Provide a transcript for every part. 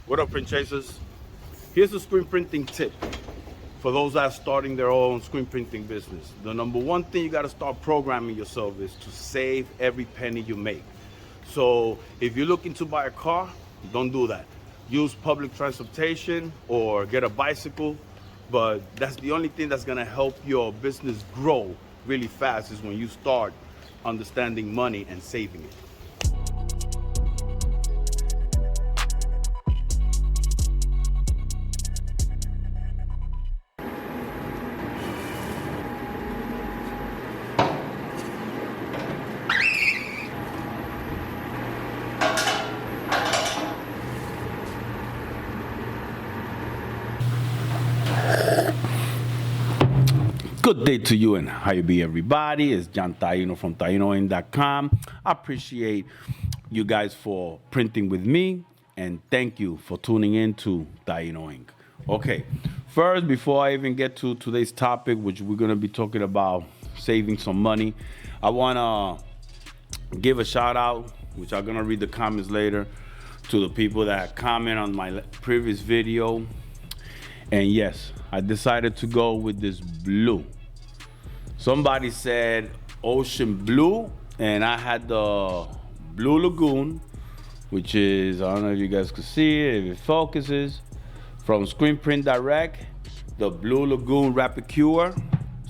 What up, print chasers? Here's a screen printing tip for those that are starting their own screen printing business. The number one thing you got to start programming yourself is to save every penny you make. So if you're looking to buy a car, don't do that. Use public transportation or get a bicycle. But that's the only thing that's gonna help your business grow really fast, is when you start understanding money and saving it. Good day to you and how you be, everybody. It's John Taino from tainoing.com. I appreciate you guys for printing with me, and thank you for tuning in to Taino Inc. Okay, first, before I even get to today's topic, which we're going to be talking about saving some money, I want to give a shout out, which I'm going to read the comments later, to the people that comment on my previous video. And yes, I decided to go with this blue. Somebody said ocean blue, and I had the Blue Lagoon, which is, I don't know if you guys can see it, if it focuses, from Screen Print Direct, the Blue Lagoon Rapid Cure.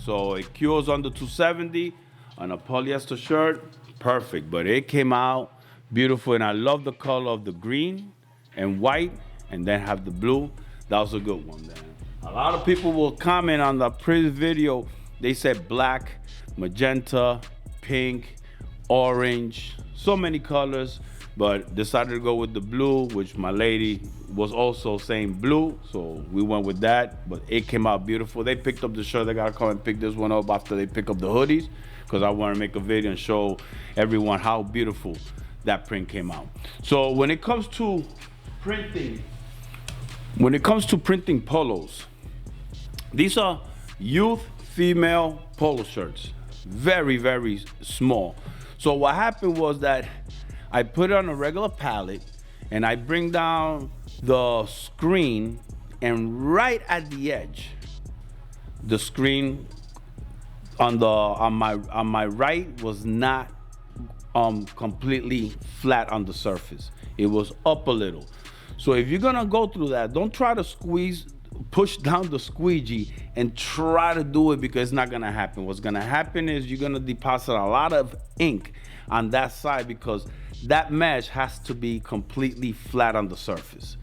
So it cures under 270 on a polyester shirt, perfect. But it came out beautiful, and I love the color of the green and white, and then have the blue. That was a good one, man. A lot of people will comment on the previous video. They said black, magenta, pink, orange, so many colors, but decided to go with the blue, which my lady was also saying blue, so we went with that. But it came out beautiful. They picked up the shirt. They gotta come and pick this one up after they pick up the hoodies, because I want to make a video and show everyone how beautiful that print came out. So when it comes to printing polos, these are youth female polo shirts, very, very small. So what happened was that I put it on a regular pallet, and I bring down the screen, and right at the edge, the screen on my right was not completely flat on the surface. It was up a little. So if you're gonna go through that, don't try to push down the squeegee and try to do it, because it's not gonna happen. What's gonna happen is you're gonna deposit a lot of ink on that side, because that mesh has to be completely flat on the surface.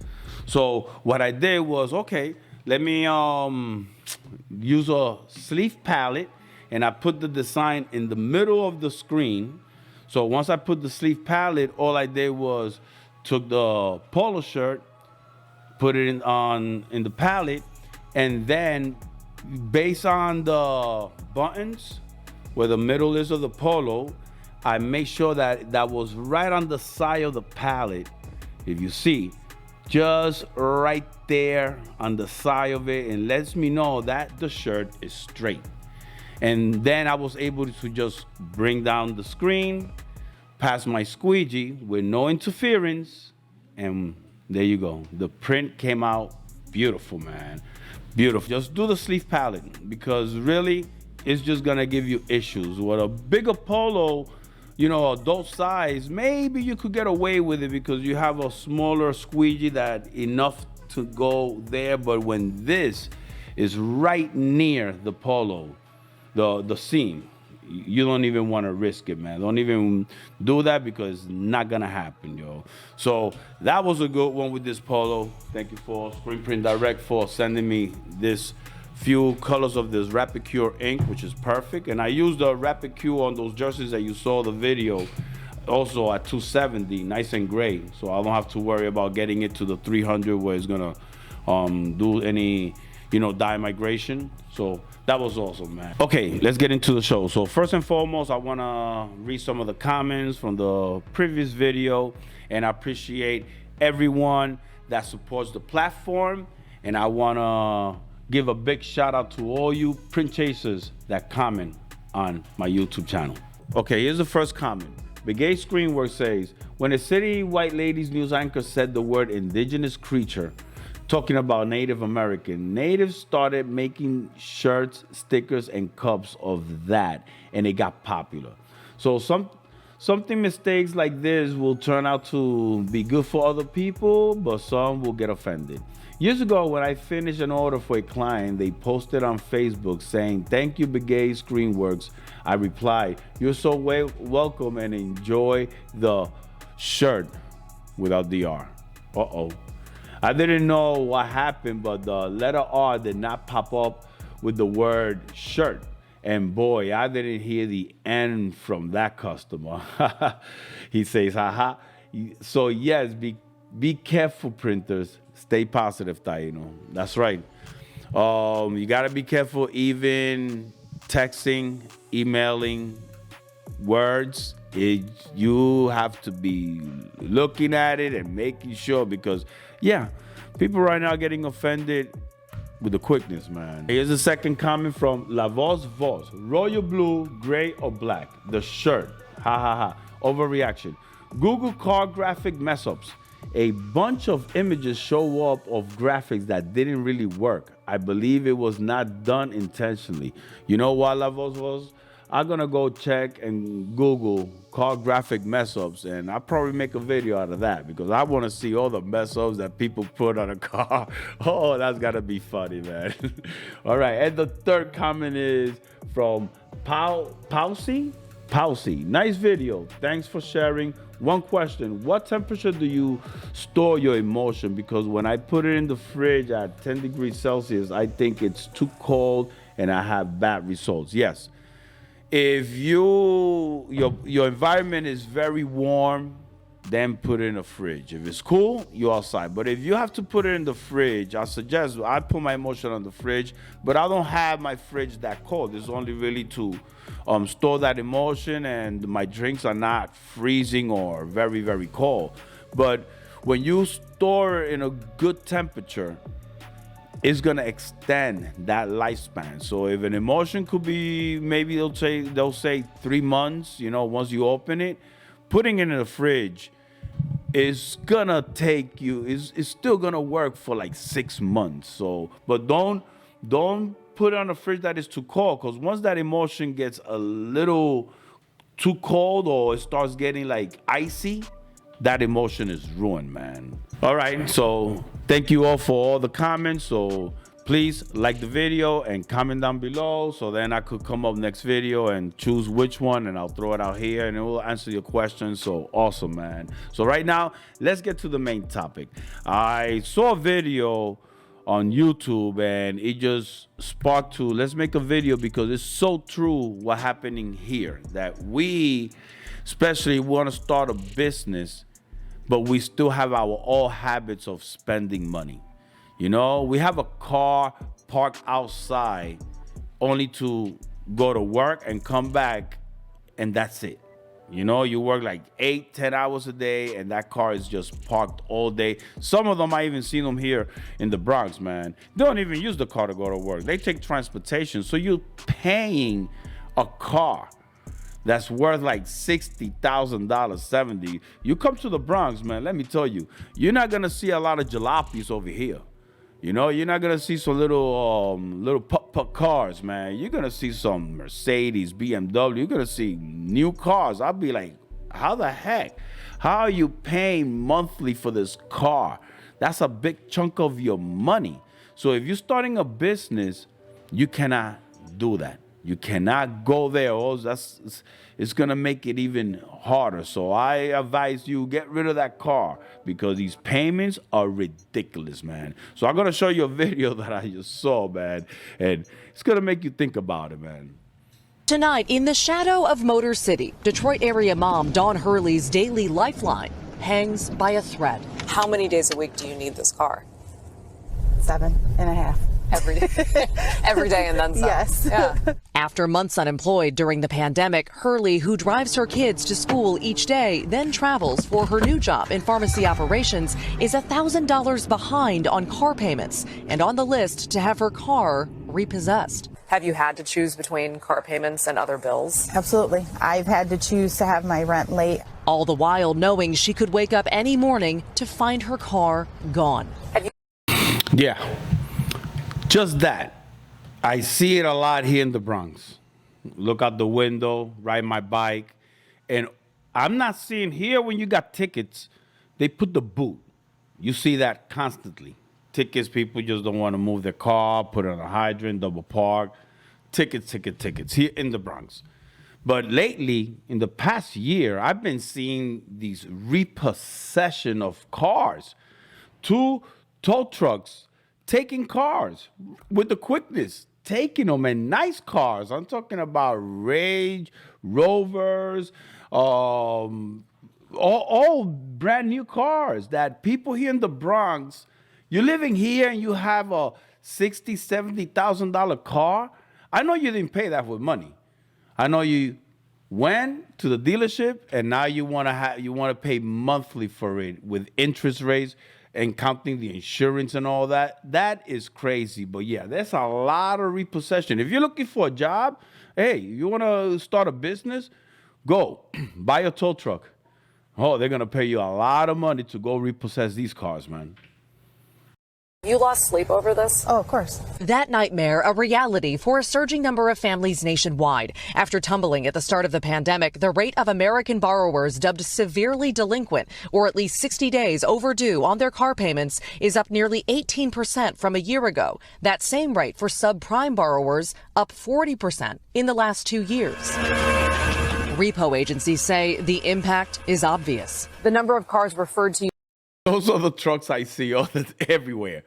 So what I did was, okay, let me use a sleeve palette, and I put the design in the middle of the screen. So once I put the sleeve palette, all I did was took the polo shirt, put it in the palette, and then based on the buttons where the middle is of the polo, I make sure that that was right on the side of the palette. If you see, just right there on the side of it, and lets me know that the shirt is straight. And then I was able to just bring down the screen, pass my squeegee with no interference, and there you go. The print came out beautiful, man. Beautiful. Just do the sleeve palette, because really it's just gonna give you issues. With a bigger polo, you know, adult size, maybe you could get away with it because you have a smaller squeegee that enough to go there. But when this is right near the polo, the seam, you don't even want to risk it, man. Don't even do that, because it's not gonna happen, yo. So that was a good one with this polo. Thank you for Screen Print Direct for sending me this few colors of this Rapid Cure ink, which is perfect. And I used the Rapid Cure on those jerseys that you saw the video, also at 270, nice and gray. So I don't have to worry about getting it to the 300 where it's gonna do any, you know, dye migration. So that was awesome, man. Okay, let's get into the show. So first and foremost, I wanna read some of the comments from the previous video, and I appreciate everyone that supports the platform. And I wanna give a big shout out to all you print chasers that comment on my YouTube channel. Okay, here's the first comment. Begay Screenworks says, when a City White Ladies news anchor said the word indigenous creature, talking about Native American, natives started making shirts, stickers, and cups of that, and it got popular. So something mistakes like this will turn out to be good for other people, but some will get offended. Years ago, when I finished an order for a client, they posted on Facebook saying, "Thank you, Begay Screenworks." I replied, "You're so welcome and enjoy the shirt," without the R. Uh-oh. I didn't know what happened, but the letter R did not pop up with the word shirt. And boy, I didn't hear the N from that customer. He says, haha. So yes, be careful, printers. Stay positive, Taino. That's right. You gotta be careful even texting, emailing, words. You have to be looking at it and making sure, because yeah, people right now are getting offended with the quickness, man. Here's a second comment from La Voz Voz. Royal blue, gray, or black? The shirt. Ha ha ha. Overreaction. Google car graphic mess ups. A bunch of images show up of graphics that didn't really work. I believe it was not done intentionally. You know what, La Voz Voz? I'm gonna go check and Google car graphic mess ups, and I'll probably make a video out of that, because I want to see all the mess ups that people put on a car. Oh, that's gotta be funny, man. All right, and the third comment is from Pousy. Nice video. Thanks for sharing. One question: what temperature do you store your emotion? Because when I put it in the fridge at 10 degrees Celsius, I think it's too cold and I have bad results. Yes. If your environment is very warm, then put it in the fridge. If it's cool, you're outside. But if you have to put it in the fridge, I suggest I put my emotion on the fridge, but I don't have my fridge that cold. It's only really to store that emotion, and my drinks are not freezing or very, very cold. But when you store it in a good temperature, it's gonna extend that lifespan. So if an emotion could be, maybe they'll say 3 months, once you open it, putting it in the fridge is gonna take you, it's still gonna work for like 6 months. So, but don't put it on a fridge that is too cold, because once that emotion gets a little too cold or it starts getting like icy, that emotion is ruined, man. All right, so thank you all for all the comments. So please like the video and comment down below, so then I could come up next video and choose which one, and I'll throw it out here and it will answer your questions. So awesome, man. So right now, let's get to the main topic. I saw a video on YouTube and it just sparked to, let's make a video, because it's so true what happening here, that we especially want to start a business, but we still have our old habits of spending money. We have a car parked outside only to go to work and come back, and that's it. You work like 8-10 hours a day, and that car is just parked all day. Some of them, I even seen them here in the Bronx, man. They don't even use the car to go to work. They take transportation. So you're paying a car that's worth like $60,000, 70. You come to the Bronx, man, let me tell you, you're not gonna see a lot of jalopies over here. You're not gonna see some little putt cars, man. You're gonna see some Mercedes, BMW. You're gonna see new cars. I'll be like, how the heck? How are you paying monthly for this car? That's a big chunk of your money. So if you're starting a business, you cannot do that. You cannot go there, or it's gonna make it even harder. So I advise you, get rid of that car, because these payments are ridiculous, man. So I'm gonna show you a video that I just saw, man, and it's gonna make you think about it, man. Tonight, in the shadow of Motor City, Detroit area mom Dawn Hurley's daily lifeline hangs by a thread. How many days a week do you need this car? 7.5. Every day. Every day and then some. Yes. Yeah. After months unemployed during the pandemic, Hurley, who drives her kids to school each day, then travels for her new job in pharmacy operations, is $1,000 behind on car payments and on the list to have her car repossessed. Have you had to choose between car payments and other bills? Absolutely. I've had to choose to have my rent late. All the while knowing she could wake up any morning to find her car gone. Yeah, just that. I see it a lot here in the Bronx. Look out the window, ride my bike, and I'm not seeing here when you got tickets, they put the boot. You see that constantly. Tickets, people just don't want to move their car, put it on a hydrant, double park. Tickets here in the Bronx. But lately, in the past year, I've been seeing these repossession of cars. 2 tow trucks taking cars with the quickness, taking them, and nice cars. I'm talking about Range Rovers, all brand new cars that people here in the Bronx, you're living here and you have a $60,000, $70,000 car. I know you didn't pay that with money. I know you went to the dealership and now you want to pay monthly for it with interest rates and counting the insurance and all that. That is crazy. But yeah, there's a lot of repossession. If you're looking for a job, hey, you want to start a business, go buy a tow truck. Oh, they're going to pay you a lot of money to go repossess these cars, man. You lost sleep over this? Oh, of course. That nightmare, a reality for a surging number of families nationwide. After tumbling at the start of the pandemic, the rate of American borrowers dubbed severely delinquent, or at least 60 days overdue on their car payments, is up nearly 18% from a year ago. That same rate for subprime borrowers, up 40% in the last 2 years. Repo agencies say the impact is obvious. The number of cars referred to you. Those are the trucks I see everywhere.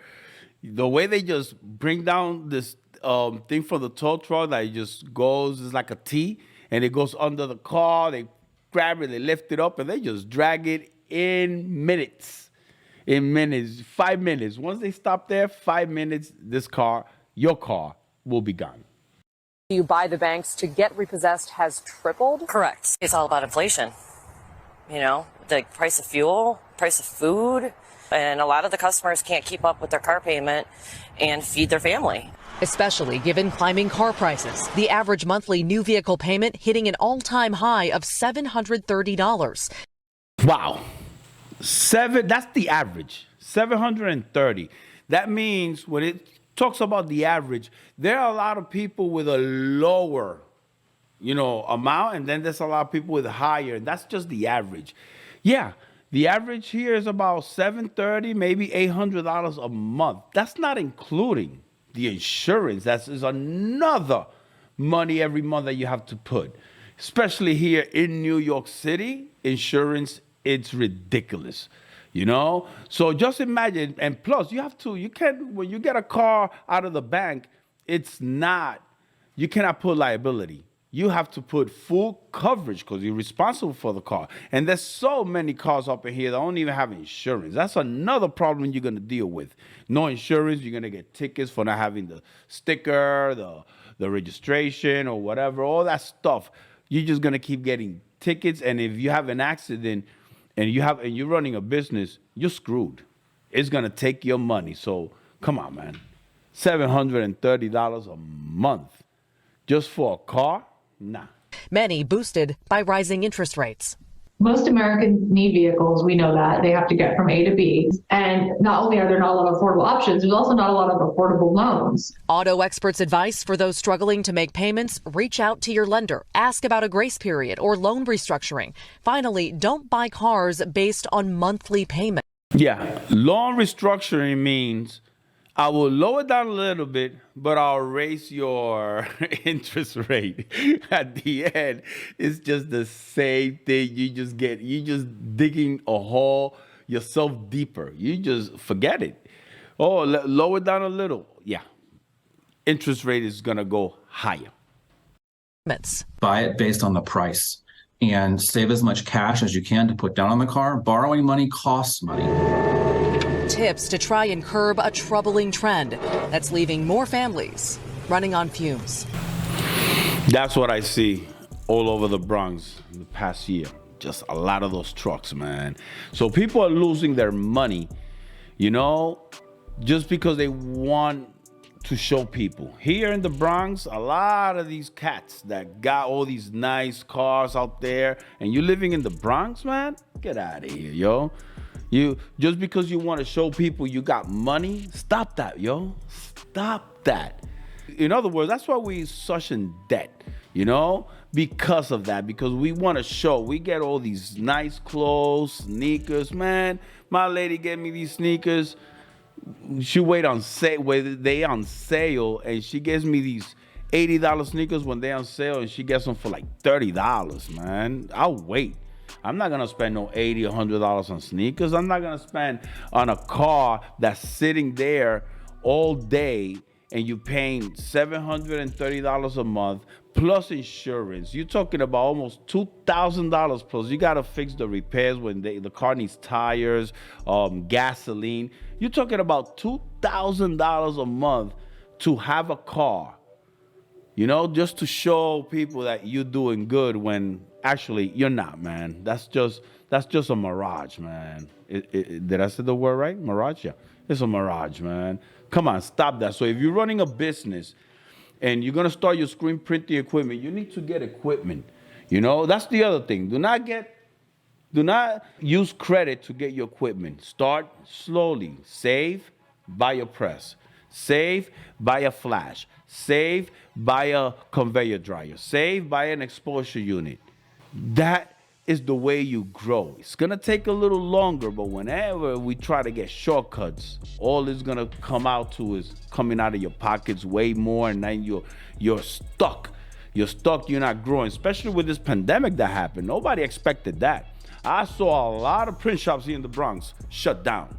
The way they just bring down this thing for the tow truck that it just goes, it's like a T, and it goes under the car. They grab it, they lift it up, and they just drag it in minutes. 5 minutes. Once they stop there, 5 minutes, your car will be gone. You buy the banks to get repossessed has tripled? Correct. It's all about inflation. You know, the price of fuel, price of food, and a lot of the customers can't keep up with their car payment and feed their family. Especially given climbing car prices. The average monthly new vehicle payment hitting an all-time high of $730. Wow. That's the average. $730. That means when it talks about the average, there are a lot of people with a lower amount, and then there's a lot of people with higher. That's just the average. Yeah, the average here is about $730, maybe $800 a month. That's not including the insurance. That is another money every month that you have to put. Especially here in New York City, insurance, it's ridiculous. So just imagine, and plus when you get a car out of the bank, you cannot put liability. You have to put full coverage because you're responsible for the car. And there's so many cars up in here that don't even have insurance. That's another problem you're going to deal with. No insurance, you're going to get tickets for not having the sticker, the registration or whatever, all that stuff. You're just going to keep getting tickets. And if you have an accident and you're running a business, you're screwed. It's going to take your money. So come on, man. $730 a month just for a car? Nah. Many boosted by rising interest rates. Most Americans need vehicles. We know that. They have to get from A to B. And not only are there not a lot of affordable options, there's also not a lot of affordable loans. Auto experts' advice for those struggling to make payments: reach out to your lender. Ask about a grace period or loan restructuring. Finally, don't buy cars based on monthly payment. Yeah, loan restructuring means I will lower down a little bit, but I'll raise your interest rate. At the end, it's just the same thing. You just digging a hole yourself deeper. You just forget it. Oh, lower down a little. Yeah. Interest rate is going to go higher. Buy it based on the price and save as much cash as you can to put down on the car. Borrowing money costs money. Tips to try and curb a troubling trend that's leaving more families running on fumes. That's what I see all over the Bronx in the past year. Just a lot of those trucks, man. So people are losing their money, just because they want to show people. Here in the Bronx, a lot of these cats that got all these nice cars out there, and you living in the Bronx, man, get out of here, yo. You just because you want to show people you got money, stop that, yo. Stop that. In other words, that's why we such in debt, you know, because of that, because we want to show. We get all these nice clothes, sneakers, man. My lady gave me these sneakers. She wait on sale, when they on sale, and she gives me these $80 sneakers when they on sale, and she gets them for like $30, man. I'll wait. I'm not gonna spend no $80 or $100 on sneakers. I'm not gonna spend on a car that's sitting there all day and you paying $730 a month plus insurance. You're talking about almost $2,000 plus. You gotta fix the repairs when the car needs tires, gasoline. You're talking about $2,000 a month to have a car, you know, just to show people that you're doing good when actually you're not, man. That's just a mirage, man. Did I say the word right? Mirage? Yeah. It's a mirage, man. Come on, stop that. So if you're running a business and you're gonna start your screen printing equipment, you need to get equipment. You know, that's the other thing. Do not use credit to get your equipment. Start slowly. Save, buy a press. Save, buy a flash. Save, buy a conveyor dryer. Save, buy an exposure unit. That is the way you grow. It's gonna take a little longer, but whenever we try to get shortcuts, all it's gonna come out to is coming out of your pockets way more, and then you're stuck. You're stuck, you're not growing, especially with this pandemic that happened. Nobody expected that. I saw a lot of print shops here in the Bronx shut down.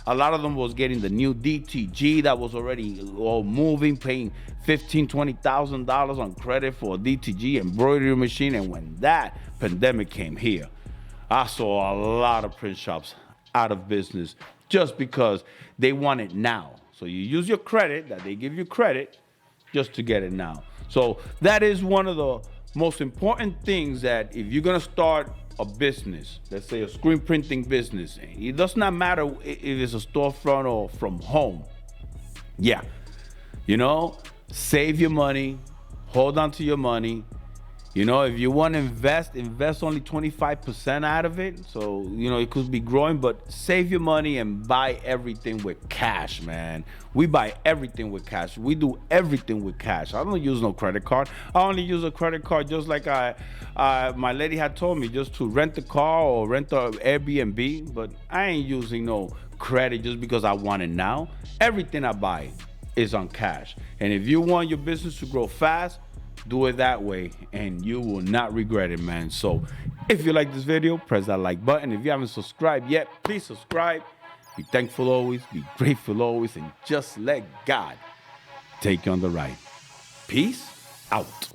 A lot of them was getting the new DTG that was already all moving, paying $15,000, $20,000 on credit for a DTG embroidery machine. And when that pandemic came here, I saw a lot of print shops out of business just because they want it now. So you use your credit, that they give you credit, just to get it now. So that is one of the most important things, that if you're gonna start a business, let's say a screen printing business, it does not matter if it's a storefront or from home. Yeah, you know, save your money, hold on to your money. You know, if you want to invest only 25% out of it. So, you know, it could be growing, but save your money and buy everything with cash, man. We buy everything with cash. We do everything with cash. I don't use no credit card. I only use a credit card just like my lady had told me, just to rent a car or rent an Airbnb. But I ain't using no credit just because I want it now. Everything I buy is on cash. And if you want your business to grow fast, do it that way and you will not regret it, man. So if you like this video, press that like button. If you haven't subscribed yet, please subscribe. Be thankful always, be grateful always, and just let God take you on the ride. Peace out.